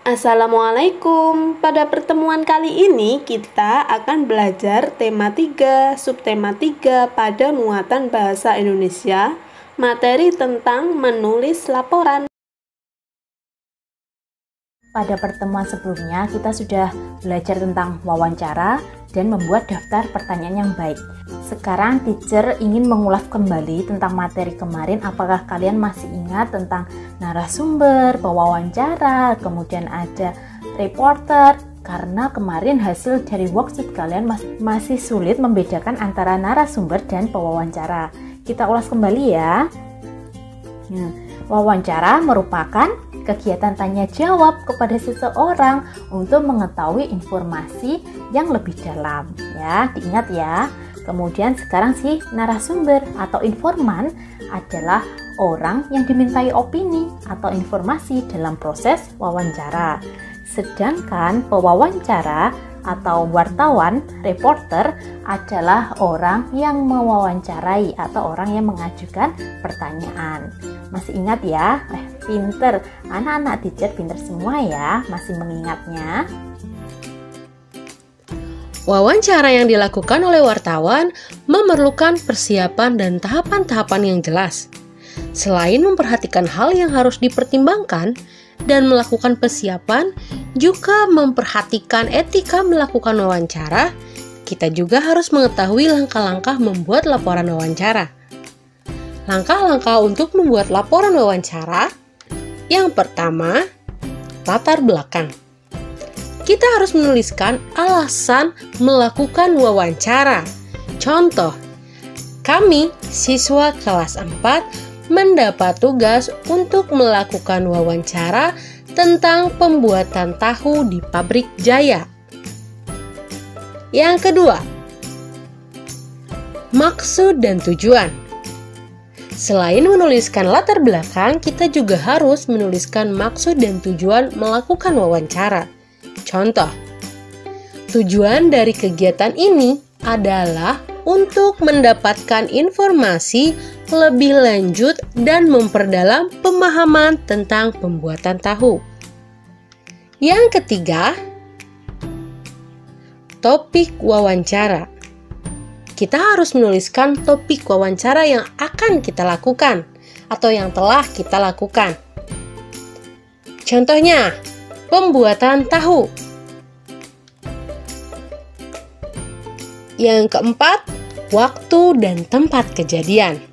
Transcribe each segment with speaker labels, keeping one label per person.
Speaker 1: Assalamualaikum. Pada pertemuan kali ini kita akan belajar tema 3, subtema 3 pada muatan bahasa Indonesia, materi tentang menulis laporan.
Speaker 2: Pada pertemuan sebelumnya kita sudah belajar tentang wawancara dan membuat daftar pertanyaan yang baik. Sekarang teacher ingin mengulas kembali tentang materi kemarin. Apakah kalian masih ingat tentang narasumber, pewawancara, kemudian ada reporter? Karena kemarin hasil dari worksheet kalian masih sulit membedakan antara narasumber dan pewawancara. Kita ulas kembali ya. Wawancara merupakan kegiatan tanya jawab kepada seseorang untuk mengetahui informasi yang lebih dalam, ya, diingat ya. Kemudian sekarang si narasumber atau informan adalah orang yang dimintai opini atau informasi dalam proses wawancara. Sedangkan pewawancara atau wartawan, reporter adalah orang yang mewawancarai atau orang yang mengajukan pertanyaan. Masih ingat ya? Pinter, anak-anak teacher pinter semua ya, masih mengingatnya.
Speaker 3: Wawancara yang dilakukan oleh wartawan memerlukan persiapan dan tahapan-tahapan yang jelas. Selain memperhatikan hal yang harus dipertimbangkan dan melakukan persiapan, juga memperhatikan etika melakukan wawancara, kita juga harus mengetahui langkah-langkah membuat laporan wawancara. Langkah-langkah untuk membuat laporan wawancara, yang pertama, latar belakang. Kita harus menuliskan alasan melakukan wawancara. Contoh, kami siswa kelas 4 mendapat tugas untuk melakukan wawancara tentang pembuatan tahu di pabrik Jaya. Yang kedua, maksud dan tujuan. Selain menuliskan latar belakang, kita juga harus menuliskan maksud dan tujuan melakukan wawancara. Contoh, tujuan dari kegiatan ini adalah untuk mendapatkan informasi lebih lanjut dan memperdalam pemahaman tentang pembuatan tahu. Yang ketiga, topik wawancara. Kita harus menuliskan topik wawancara yang akan kita lakukan atau yang telah kita lakukan. Contohnya, pembuatan tahu. Yang keempat, waktu dan tempat kejadian.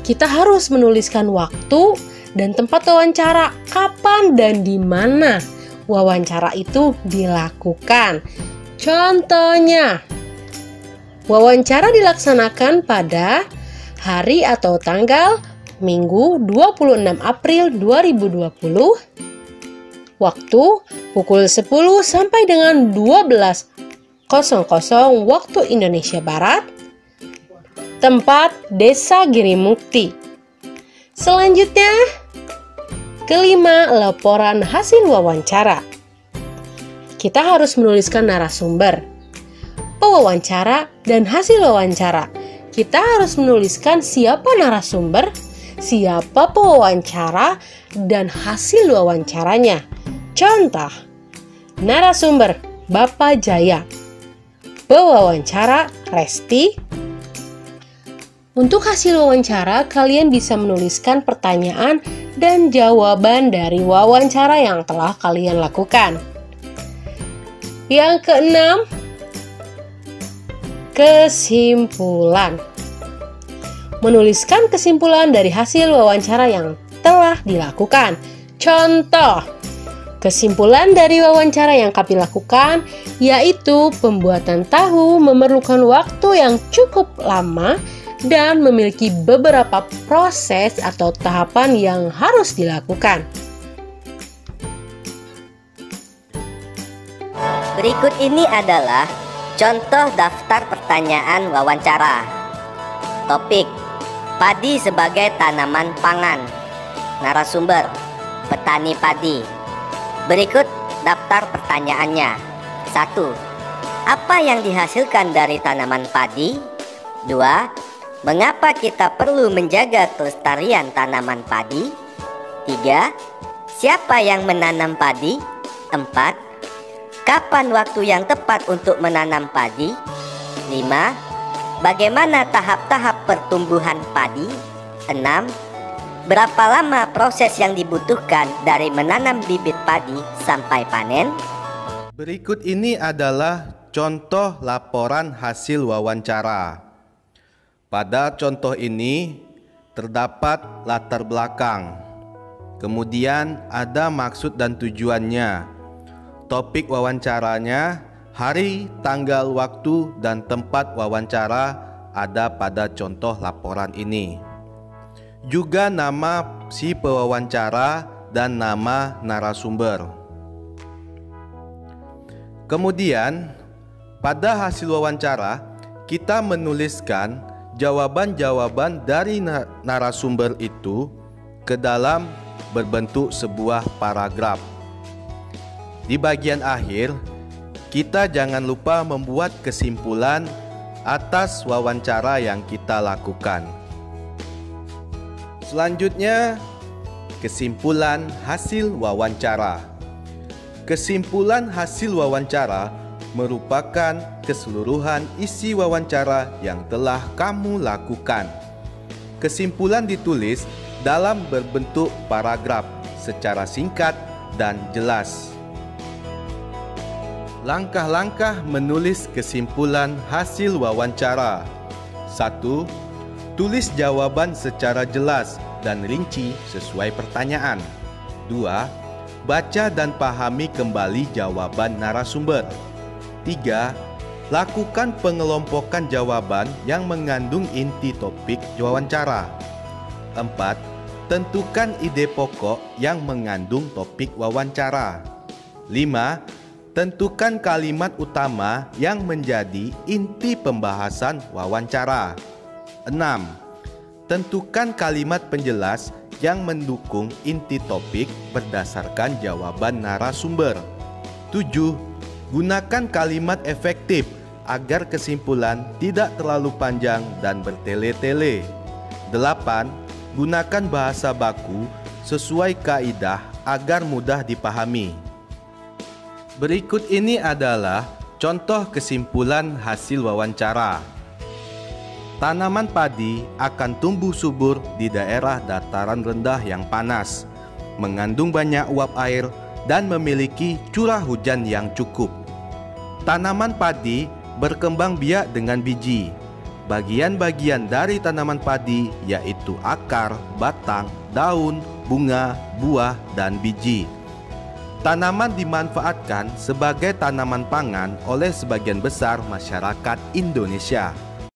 Speaker 3: Kita harus menuliskan waktu dan tempat wawancara, kapan dan di mana wawancara itu dilakukan. Contohnya, wawancara dilaksanakan pada hari atau tanggal Minggu 26 April 2020, waktu pukul 10 sampai dengan 12.00 waktu Indonesia Barat, tempat Desa Girimukti. Selanjutnya, kelima, laporan hasil wawancara. Kita harus menuliskan narasumber, pewawancara, dan hasil wawancara. Kita harus menuliskan siapa narasumber, siapa pewawancara, dan hasil wawancaranya. Contoh, narasumber Bapak Jaya, pewawancara Resti. Untuk hasil wawancara, kalian bisa menuliskan pertanyaan dan jawaban dari wawancara yang telah kalian lakukan. Yang keenam, kesimpulan. Menuliskan kesimpulan dari hasil wawancara yang telah dilakukan. Contoh, kesimpulan dari wawancara yang kami lakukan yaitu pembuatan tahu memerlukan waktu yang cukup lama dan memiliki beberapa proses atau tahapan yang harus dilakukan.
Speaker 4: Berikut ini adalah contoh daftar pertanyaan wawancara. Topik: padi sebagai tanaman pangan. Narasumber: petani padi. Berikut daftar pertanyaannya. 1. Apa yang dihasilkan dari tanaman padi? 2. Mengapa kita perlu menjaga kelestarian tanaman padi? 3. Siapa yang menanam padi? 4. Kapan waktu yang tepat untuk menanam padi? 5. Bagaimana tahap-tahap pertumbuhan padi? 6. Berapa lama proses yang dibutuhkan dari menanam bibit padi sampai panen?
Speaker 5: Berikut ini adalah contoh laporan hasil wawancara. Pada contoh ini terdapat latar belakang, kemudian ada maksud dan tujuannya, topik wawancaranya, hari, tanggal, waktu, dan tempat wawancara ada pada contoh laporan ini. Juga nama si pewawancara dan nama narasumber. Kemudian pada hasil wawancara kita menuliskan jawaban-jawaban dari narasumber itu ke dalam berbentuk sebuah paragraf. Di bagian akhir, kita jangan lupa membuat kesimpulan atas wawancara yang kita lakukan. Selanjutnya, kesimpulan hasil wawancara. Kesimpulan hasil wawancara merupakan keseluruhan isi wawancara yang telah kamu lakukan. Kesimpulan ditulis dalam berbentuk paragraf secara singkat dan jelas. Langkah-langkah menulis kesimpulan hasil wawancara. 1. Tulis jawaban secara jelas dan rinci sesuai pertanyaan. 2. Baca dan pahami kembali jawaban narasumber. 3. Lakukan pengelompokan jawaban yang mengandung inti topik wawancara. 4. Tentukan ide pokok yang mengandung topik wawancara. 5. Tentukan kalimat utama yang menjadi inti pembahasan wawancara. 6. Tentukan kalimat penjelas yang mendukung inti topik berdasarkan jawaban narasumber. 7. Gunakan kalimat efektif agar kesimpulan tidak terlalu panjang dan bertele-tele. 8. Gunakan bahasa baku sesuai kaidah agar mudah dipahami. Berikut ini adalah contoh kesimpulan hasil wawancara. Tanaman padi akan tumbuh subur di daerah dataran rendah yang panas, mengandung banyak uap air, dan memiliki curah hujan yang cukup. Tanaman padi berkembang biak dengan biji. Bagian-bagian dari tanaman padi yaitu akar, batang, daun, bunga, buah, dan biji. Tanaman dimanfaatkan sebagai tanaman pangan oleh sebagian besar masyarakat Indonesia.